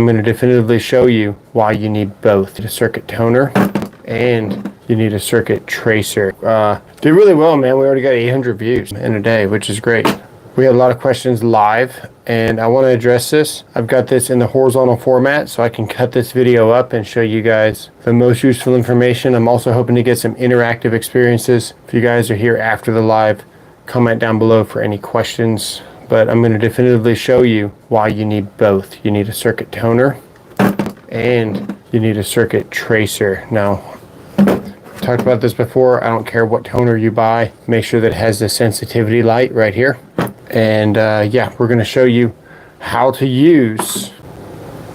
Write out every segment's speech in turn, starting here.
I'm going to definitively show you why you need both. You need a circuit toner and you need a circuit tracer. Did really well, man. We already got 800 views in a day, which is great. We had a lot of questions live and I want to address this. I've got this in the horizontal format so I can cut this video up and show you guys the most useful information. I'm also hoping to get some interactive experiences. If you guys are here after the live, comment down below for any questions. But I'm going to definitively show you why you need both. You need a circuit toner and you need a circuit tracer. Now, I've talked about this before. I don't care what toner you buy. Make sure that it has the sensitivity light right here. And yeah, we're going to show you how to use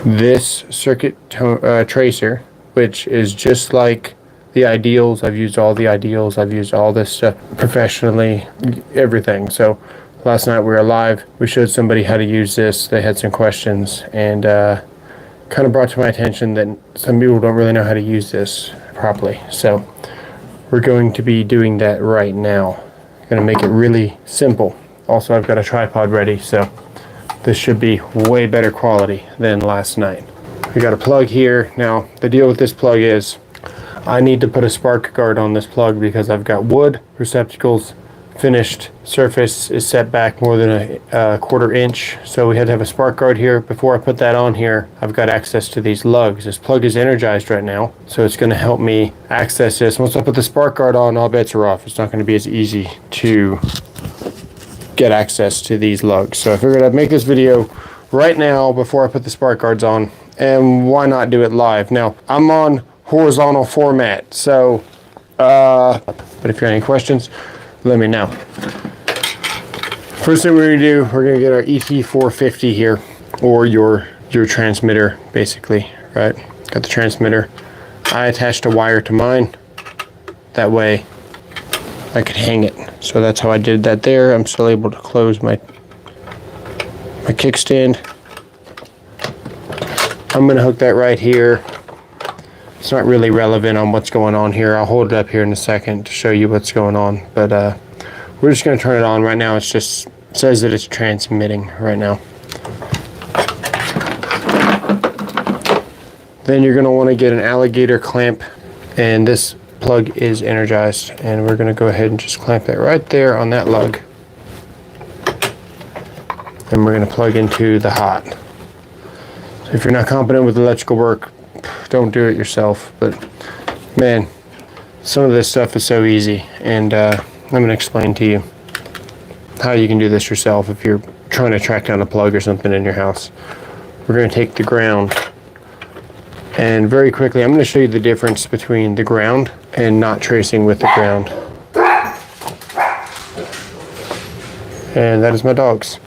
this circuit tracer, which is just like the ideals. I've used all the ideals. I've used all this stuff professionally, everything. So last night we were live. We showed somebody how to use this. They had some questions and kind of brought to my attention that some people don't really know how to use this properly. So we're going to be doing that right now. Going to make it really simple. Also, I've got a tripod ready, so this should be way better quality than last night. We got a plug here. Now, the deal with this plug is I need to put a spark guard on this plug because I've got wood receptacles. Finished surface is set back more than a quarter inch, so we had to have a spark guard here. Before I put that on here, I've got access to these lugs. This plug is energized right now, so it's going to help me access this. Once I put the spark guard on, all bets are off. It's not going to be as easy to get access to these lugs. So I figured I'd make this video right now before I put the spark guards on, and why not do it live? Now, I'm on horizontal format, so but if you have any questions, let me know. First thing we're gonna do, we're gonna get our ET450 here, or your transmitter, basically, right? Got the transmitter. I attached a wire to mine. That way I could hang it. So that's how I did that there. I'm still able to close my kickstand. I'm gonna hook that right here. It's not really relevant on what's going on here. I'll hold it up here in a second to show you what's going on. But we're just going to turn it on right now. It's just says that it's transmitting right now. Then you're going to want to get an alligator clamp, and this plug is energized. And we're going to go ahead and just clamp it right there on that lug. And we're going to plug into the hot. So if you're not competent with electrical work, don't do it yourself. But man, some of this stuff is so easy, and I'm going to explain to you how you can do this yourself if you're trying to track down a plug or something in your house. We're going to take the ground, and very quickly I'm going to show you the difference between the ground and not tracing with the ground. And that is my dogs.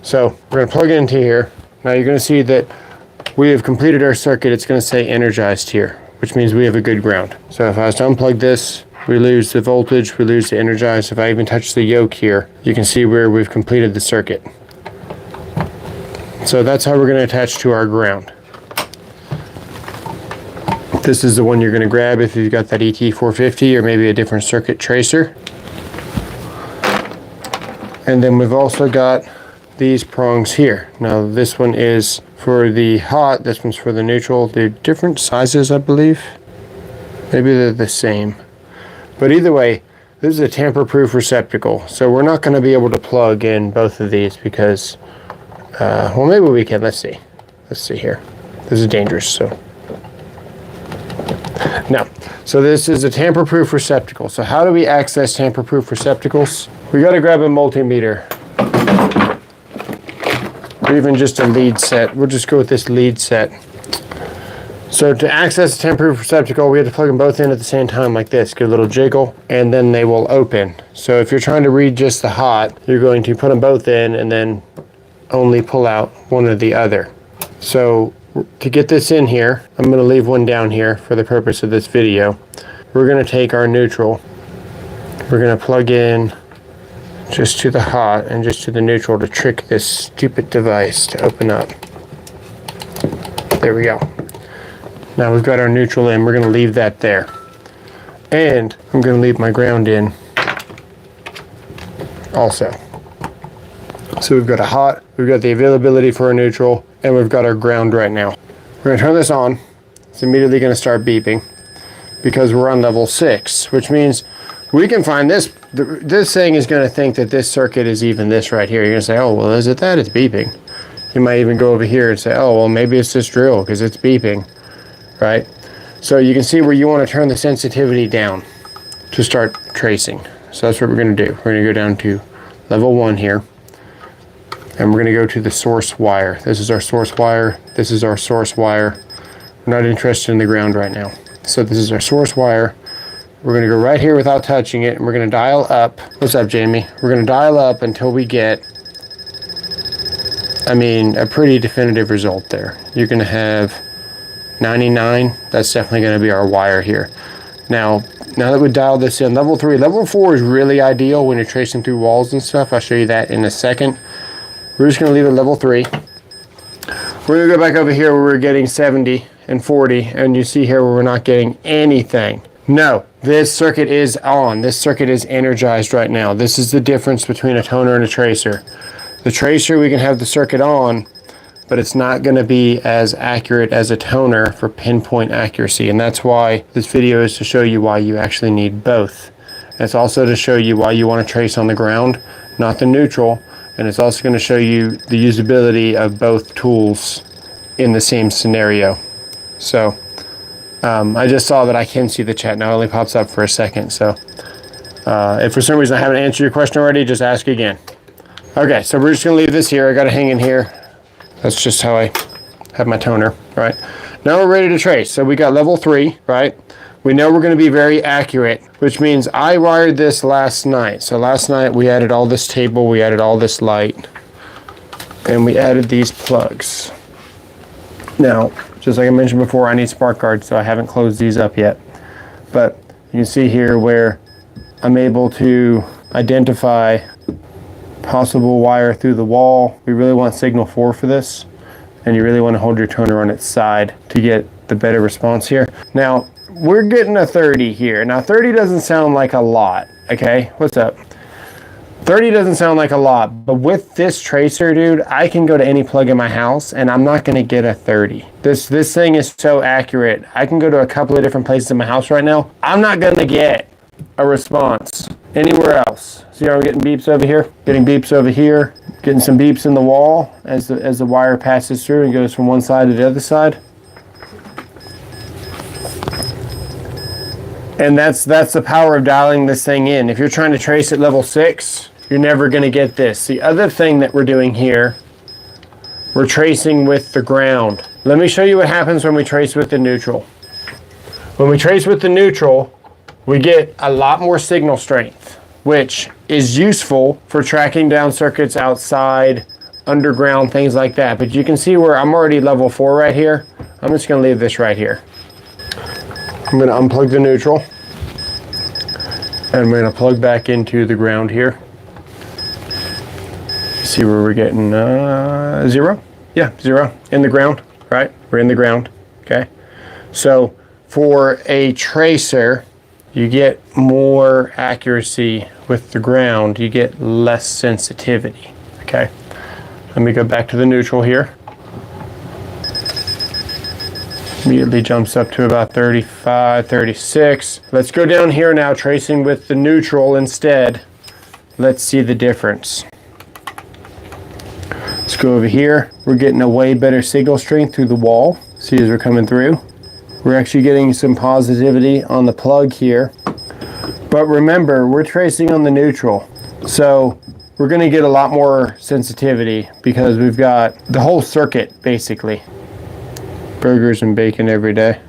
So we're going to plug it into here. Now you're going to see that we have completed our circuit. It's going to say energized here, which means we have a good ground. So if I was to unplug this, we lose the voltage, we lose the energized. If I even touch the yoke here, you can see where we've completed the circuit. So that's how we're going to attach to our ground. This is the one you're going to grab if you've got that ET450 or maybe a different circuit tracer. And then we've also got these prongs here. Now this one is for the hot, this one's for the neutral. They're different sizes, I believe. Maybe they're the same. But either way, this is a tamper-proof receptacle. So we're not going to be able to plug in both of these because, well, maybe we can. Let's see. Let's see here. This is dangerous, so. No. So this is a tamper-proof receptacle. So how do we access tamper-proof receptacles? We got to grab a multimeter. Or even just a lead set. We'll just go with this lead set. So to access a tamper-proof receptacle, we have to plug them both in at the same time like this. Get a little jiggle, and then they will open. So if you're trying to read just the hot, you're going to put them both in and then only pull out one or the other. So to get this in here, I'm going to leave one down here for the purpose of this video. We're going to take our neutral. We're going to plug in just to the hot and just to the neutral to trick this stupid device to open up. There we go. Now we've got our neutral in. We're going to leave that there. And I'm going to leave my ground in also. So we've got a hot we've got the availability for a neutral, and we've got our ground right now. We're gonna turn this on. It's immediately gonna start beeping because we're on level 6, which means we can find this. This thing is gonna think that this circuit is even this right here. You're gonna say, oh, well, is it that? It's beeping. You might even go over here and say, oh, well, maybe it's this drill because it's beeping, right? So you can see where you wanna turn the sensitivity down to start tracing. So that's what we're gonna do. We're gonna go down to level 1 here, and we're gonna go to the source wire. This is our source wire. This is our source wire. We're not interested in the ground right now. So this is our source wire. We're gonna go right here without touching it, and we're gonna dial up. What's up, Jamie? We're gonna dial up until we get, I mean, a pretty definitive result there. You're gonna have 99. That's definitely gonna be our wire here. Now that we dialed this in, level 3, level 4 is really ideal when you're tracing through walls and stuff. I'll show you that in a second. We're just gonna leave it level 3. We're gonna go back over here where we're getting 70 and 40, and you see here where we're not getting anything. No, this circuit is on. This circuit is energized right now. This is the difference between a toner and a tracer. The tracer, we can have the circuit on, but it's not going to be as accurate as a toner for pinpoint accuracy. And that's why this video is to show you why you actually need both. And it's also to show you why you want to trace on the ground, not the neutral. And it's also going to show you the usability of both tools in the same scenario. So I just saw that I can see the chat now. It only pops up for a second. So if for some reason I haven't answered your question already, just ask again. Okay, so we're just going to leave this here. I got to hang in here. That's just how I have my toner, right? Now we're ready to trace. So we got level 3, right? We know we're going to be very accurate, which means I wired this last night. So last night we added all this table, we added all this light, and we added these plugs. Now, just like I mentioned before, I need spark guards, so I haven't closed these up yet. But you can see here where I'm able to identify possible wire through the wall. We really want signal 4 for this, and you really want to hold your toner on its side to get the better response here. Now we're getting a 30 here. Now 30 doesn't sound like a lot, okay? What's up? 30 doesn't sound like a lot, but with this tracer, dude, I can go to any plug in my house and I'm not gonna get a 30. This thing is so accurate. I can go to a couple of different places in my house right now. I'm not gonna get a response anywhere else. See how we're getting beeps over here? Getting beeps over here. Getting some beeps in the wall as the wire passes through and goes from one side to the other side. And that's the power of dialing this thing in. If you're trying to trace at level 6, you're never going to get this. The other thing that we're doing here, we're tracing with the ground. Let me show you what happens when we trace with the neutral. When we trace with the neutral, we get a lot more signal strength, which is useful for tracking down circuits outside, underground, things like that. But you can see where I'm already level 4 right here. I'm just going to leave this right here. I'm going to unplug the neutral, and we're going to plug back into the ground here. See where we're getting 0? Yeah, 0 in the ground, right? We're in the ground, okay? So for a tracer, you get more accuracy with the ground. You get less sensitivity, okay? Let me go back to the neutral here. Immediately jumps up to about 35, 36. Let's go down here now, tracing with the neutral instead. Let's see the difference. Let's go over here. We're getting a way better signal strength through the wall. See as we're coming through. We're actually getting some positivity on the plug here. But remember, we're tracing on the neutral. So we're gonna get a lot more sensitivity because we've got the whole circuit, basically. Burgers and bacon every day.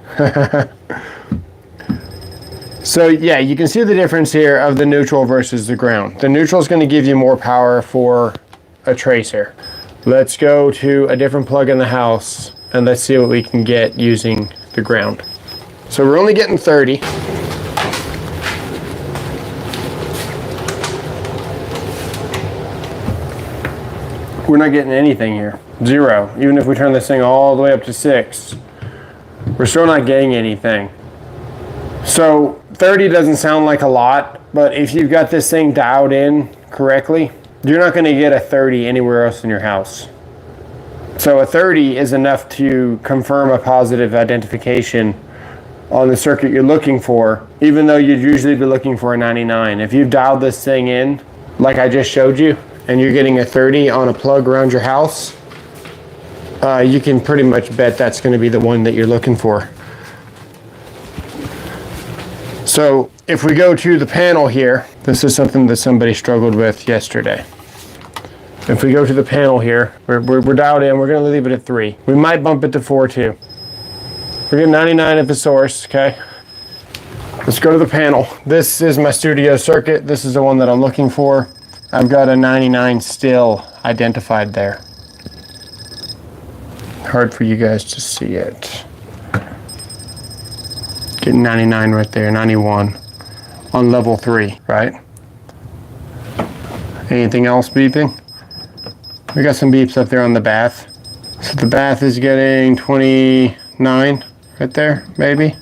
So yeah, you can see the difference here of the neutral versus the ground. The neutral is gonna give you more power for a tracer. Let's go to a different plug in the house and let's see what we can get using the ground. So we're only getting 30. We're not getting anything here. 0. Even if we turn this thing all the way up to 6, we're still not getting anything. So 30 doesn't sound like a lot, but if you've got this thing dialed in correctly, you're not going to get a 30 anywhere else in your house. So a 30 is enough to confirm a positive identification on the circuit you're looking for, even though you'd usually be looking for a 99. If you've dialed this thing in, like I just showed you, and you're getting a 30 on a plug around your house, you can pretty much bet that's going to be the one that you're looking for. So if we go to the panel here, this is something that somebody struggled with yesterday. If we go to the panel here, we're dialed in, we're going to leave it at 3. We might bump it to 4 too. We're getting 99 at the source, okay? Let's go to the panel. This is my studio circuit. This is the one that I'm looking for. I've got a 99 still identified there. Hard for you guys to see it. Getting 99 right there, 91 on level 3, right? Anything else beeping? We got some beeps up there on the bath. So the bath is getting 29 right there, maybe.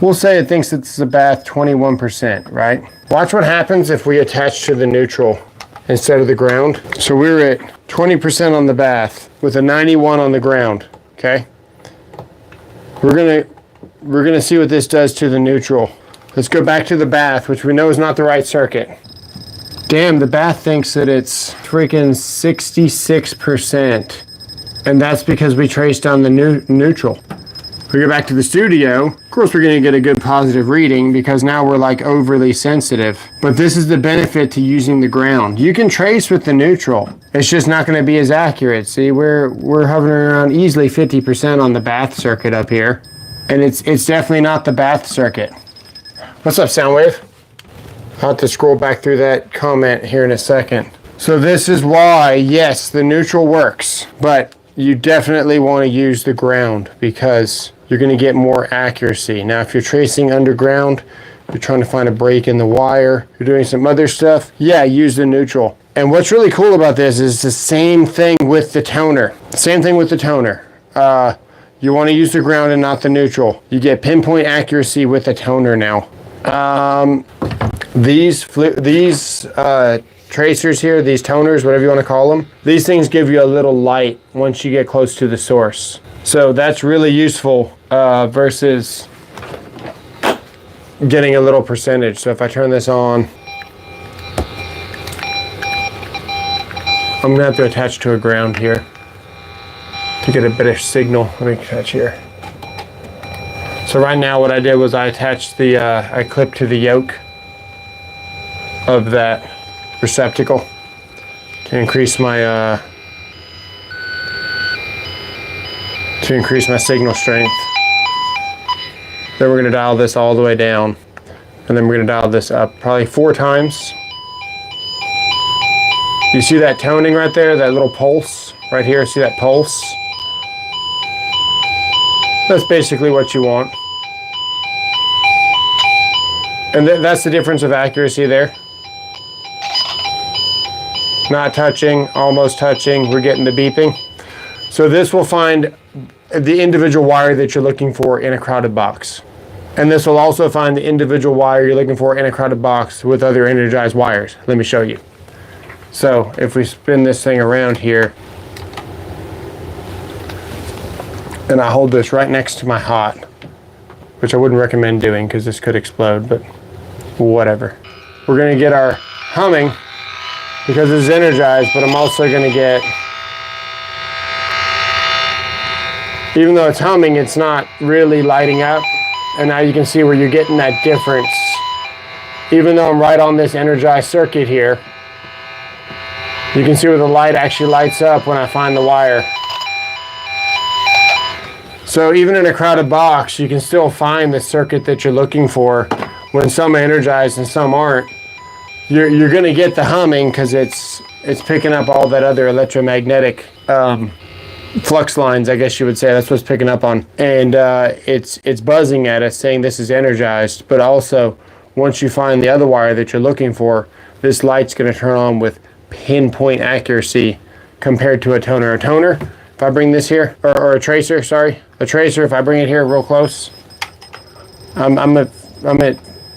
We'll say it thinks it's the bath 21%, right? Watch what happens if we attach to the neutral instead of the ground. So we're at 20% on the bath with a 91 on the ground, okay? We're gonna see what this does to the neutral. Let's go back to the bath, which we know is not the right circuit. Damn, the bath thinks that it's freaking 66%. And that's because we traced down the neutral. We go back to the studio, of course we're gonna get a good positive reading because now we're like overly sensitive. But this is the benefit to using the ground. You can trace with the neutral. It's just not gonna be as accurate. See, we're hovering around easily 50% on the bath circuit up here. And it's definitely not the bath circuit. What's up, Soundwave? I'll have to scroll back through that comment here in a second. So this is why, yes, the neutral works, but you definitely want to use the ground because you're going to get more accuracy. Now, if you're tracing underground, you're trying to find a break in the wire, you're doing some other stuff, yeah, use the neutral. And what's really cool about this is the same thing with the toner. Same thing with the toner. You want to use the ground and not the neutral. You get pinpoint accuracy with the toner now. These tracers here, these toners, whatever you want to call them, these things give you a little light once you get close to the source. So that's really useful versus getting a little percentage. So if I turn this on, I'm gonna have to attach to a ground here to get a better signal. Let me attach here. So right now what I did was I attached the, I clipped to the yoke of that receptacle to increase my signal strength. Then we're gonna dial this all the way down, and then we're gonna dial this up probably 4 times. You see that toning right there, that little pulse right here? See that pulse? That's basically what you want. And that's the difference of accuracy there. Not touching, almost touching, we're getting the beeping. So this will find the individual wire that you're looking for in a crowded box. And this will also find the individual wire you're looking for in a crowded box with other energized wires. Let me show you. So if we spin this thing around here, and I hold this right next to my hot, which I wouldn't recommend doing because this could explode, but whatever. We're gonna get our humming because it's energized, but I'm also gonna get, even though it's humming, it's not really lighting up. And now you can see where you're getting that difference. Even though I'm right on this energized circuit here, you can see where the light actually lights up when I find the wire. So even in a crowded box, you can still find the circuit that you're looking for when some are energized and some aren't. You're gonna get the humming because it's picking up all that other electromagnetic flux lines, I guess you would say. That's what it's picking up on. And it's buzzing at us saying this is energized, but also once you find the other wire that you're looking for, this light's gonna turn on with pinpoint accuracy compared to a toner. A toner, if I bring this here, or a tracer, sorry. A tracer, if I bring it here real close, I'm at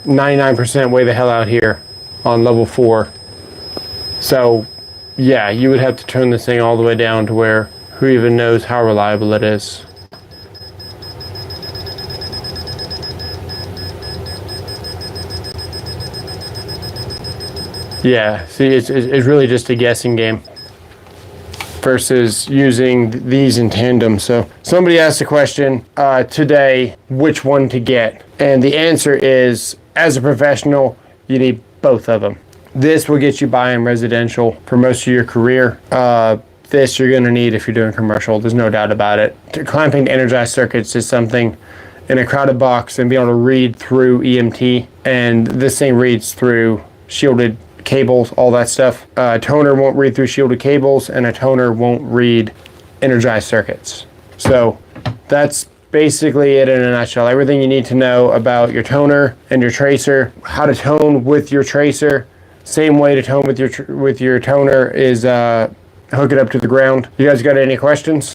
99% way the hell out here on level 4. So yeah, you would have to turn this thing all the way down to where who even knows how reliable it is. Yeah, see, it's really just a guessing game versus using these in tandem. So somebody asked a question today, which one to get? And the answer is, as a professional, you need both of them. This will get you by in residential for most of your career. This you're going to need if you're doing commercial. There's no doubt about it. Clamping to energized circuits is something in a crowded box and be able to read through EMT. And this thing reads through shielded cables, all that stuff. A toner won't read through shielded cables, and a toner won't read energized circuits. So that's basically it in a nutshell. Everything you need to know about your toner and your tracer, how to tone with your tracer. Same way to tone with your toner is hook it up to the ground. You guys got any questions?